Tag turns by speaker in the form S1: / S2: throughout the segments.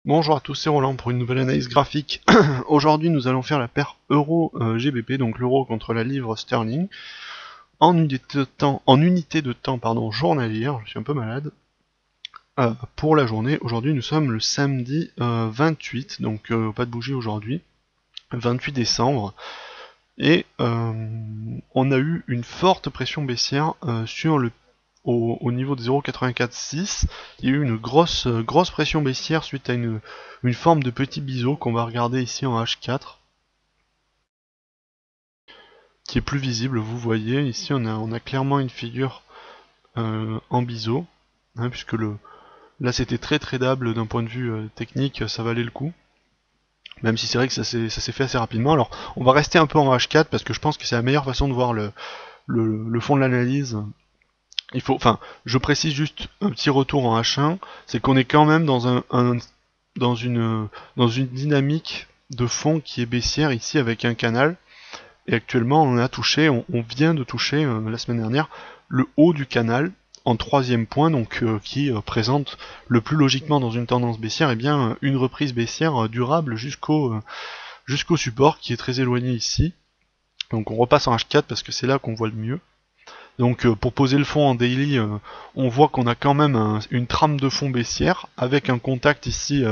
S1: Bonjour à tous, c'est Roland pour une nouvelle analyse graphique. Aujourd'hui, nous allons faire la paire euro-GBP, donc l'euro contre la livre sterling, en unité de temps journalière, je suis un peu malade, pour la journée. Aujourd'hui, nous sommes le samedi 28, donc pas de bougie aujourd'hui, 28 décembre, et on a eu une forte pression baissière sur le au niveau de 0,846, il y a eu une grosse pression baissière suite à une forme de petit biseau qu'on va regarder ici en H4, qui est plus visible. Vous voyez ici on a clairement une figure en biseau, hein, puisque là c'était très tradable d'un point de vue technique, ça valait le coup. Même si c'est vrai que ça s'est fait assez rapidement. Alors on va rester un peu en H4 parce que je pense que c'est la meilleure façon de voir le fond de l'analyse. Je précise juste un petit retour en H1, c'est qu'on est quand même dans une dynamique de fond qui est baissière ici avec un canal. Et actuellement, on vient de toucher la semaine dernière le haut du canal en troisième point, donc qui présente le plus logiquement dans une tendance baissière, et bien une reprise baissière durable jusqu'au support qui est très éloigné ici. Donc on repasse en H4 parce que c'est là qu'on voit le mieux. Donc pour poser le fond en daily, on voit qu'on a quand même une trame de fond baissière avec un contact ici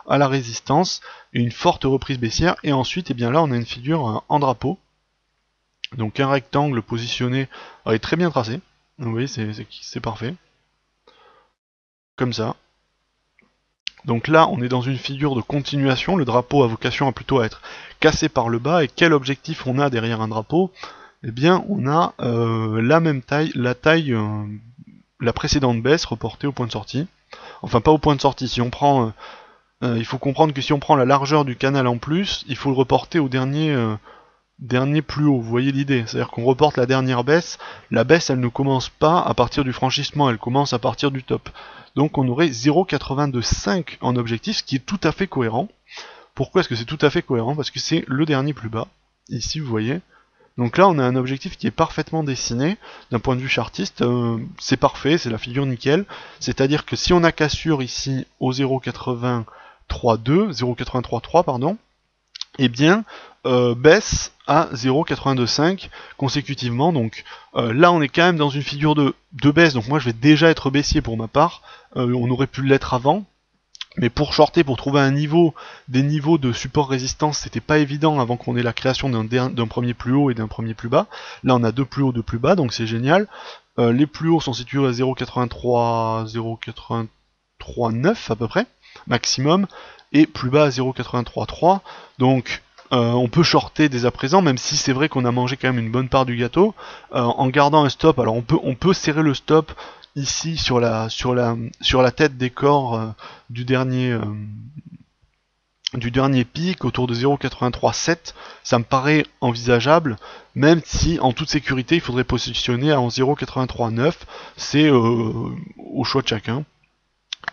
S1: à la résistance et une forte reprise baissière. Et ensuite, bien là, on a une figure en drapeau. Donc un rectangle positionné est très bien tracé. Vous voyez, c'est parfait. Comme ça. Donc là, on est dans une figure de continuation. Le drapeau a vocation plutôt à être cassé par le bas. Et quel objectif on a derrière un drapeau ? Eh bien, on a la même taille, la précédente baisse reportée au point de sortie. Enfin, pas au point de sortie. Si on prend, il faut comprendre que si on prend la largeur du canal en plus, il faut le reporter au dernier plus haut. Vous voyez l'idée ? C'est-à-dire qu'on reporte la dernière baisse. La baisse, elle ne commence pas à partir du franchissement, elle commence à partir du top. Donc, on aurait 0,825 en objectif, ce qui est tout à fait cohérent. Pourquoi est-ce que c'est tout à fait cohérent ? Parce que c'est le dernier plus bas. Ici, vous voyez. Donc là, on a un objectif qui est parfaitement dessiné. D'un point de vue chartiste, c'est parfait, c'est la figure nickel. C'est-à-dire que si on a cassure ici au 0,832, pardon, eh bien, baisse à 0,825 consécutivement. Donc là, on est quand même dans une figure de baisse. Donc moi, je vais déjà être baissier pour ma part. On aurait pu l'être avant. Mais pour shorter, pour trouver des niveaux de support-résistance, c'était pas évident avant qu'on ait la création d'un premier plus haut et d'un premier plus bas. Là, on a deux plus hauts, deux plus bas, donc c'est génial. Les plus hauts sont situés à 0,839 à peu près, maximum, et plus bas à 0,833. Donc, on peut shorter dès à présent, même si c'est vrai qu'on a mangé quand même une bonne part du gâteau, en gardant un stop. Alors, on peut serrer le stop ici sur la tête des corps du dernier pic autour de 0,837, ça me paraît envisageable, même si en toute sécurité il faudrait positionner en 0,839, c'est au choix de chacun.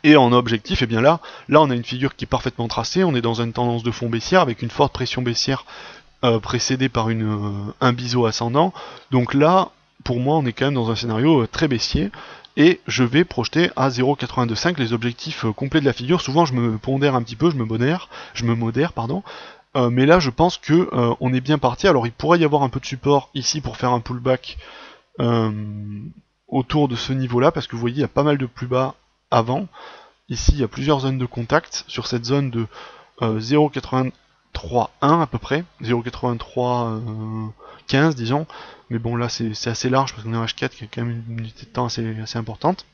S1: Et en objectif, et bien là on a une figure qui est parfaitement tracée, on est dans une tendance de fond baissière avec une forte pression baissière précédée par un biseau ascendant. Donc là, pour moi, on est quand même dans un scénario très baissier. Et je vais projeter à 0,825 les objectifs complets de la figure. Souvent, je me pondère un petit peu, je me modère, pardon. Mais là, je pense que on est bien parti. Alors, il pourrait y avoir un peu de support ici pour faire un pullback autour de ce niveau-là, parce que vous voyez, il y a pas mal de plus bas avant. Ici, il y a plusieurs zones de contact sur cette zone de 0,831 à peu près, 0,8315 disons. Mais bon, là c'est assez large parce qu'on est en H4 qui a quand même une unité de temps assez importante.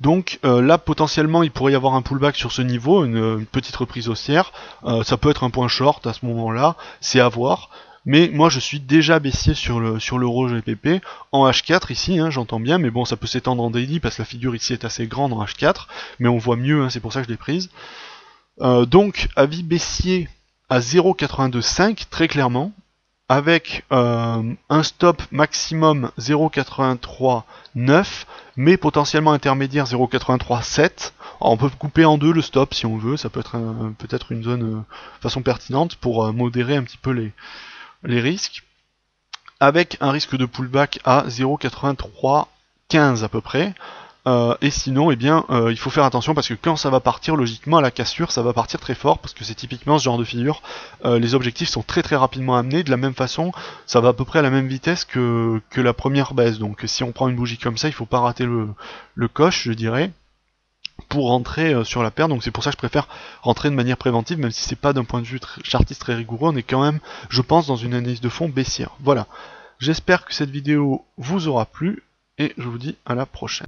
S1: Donc là potentiellement il pourrait y avoir un pullback sur ce niveau, une petite reprise haussière. Ça peut être un point short à ce moment-là, c'est à voir. Mais moi je suis déjà baissier sur l'euro GBP en H4 ici, hein, j'entends bien, mais bon ça peut s'étendre en daily parce que la figure ici est assez grande en H4, mais on voit mieux, hein, c'est pour ça que je l'ai prise. Donc avis baissier à 0,825 très clairement, avec un stop maximum 0,839, mais potentiellement intermédiaire 0,837. On peut couper en deux le stop si on veut, ça peut être peut-être une zone façon pertinente pour modérer un petit peu les risques, avec un risque de pullback à 0,8315 à peu près. Et sinon, eh bien, il faut faire attention parce que quand ça va partir, logiquement à la cassure, ça va partir très fort parce que c'est typiquement ce genre de figure. Les objectifs sont très rapidement amenés. De la même façon, ça va à peu près à la même vitesse que la première baisse. Donc si on prend une bougie comme ça, il faut pas rater le coche, je dirais, pour rentrer sur la paire. Donc c'est pour ça que je préfère rentrer de manière préventive, même si c'est pas d'un point de vue chartiste très rigoureux. On est quand même, je pense, dans une analyse de fond baissière. Voilà. J'espère que cette vidéo vous aura plu et je vous dis à la prochaine.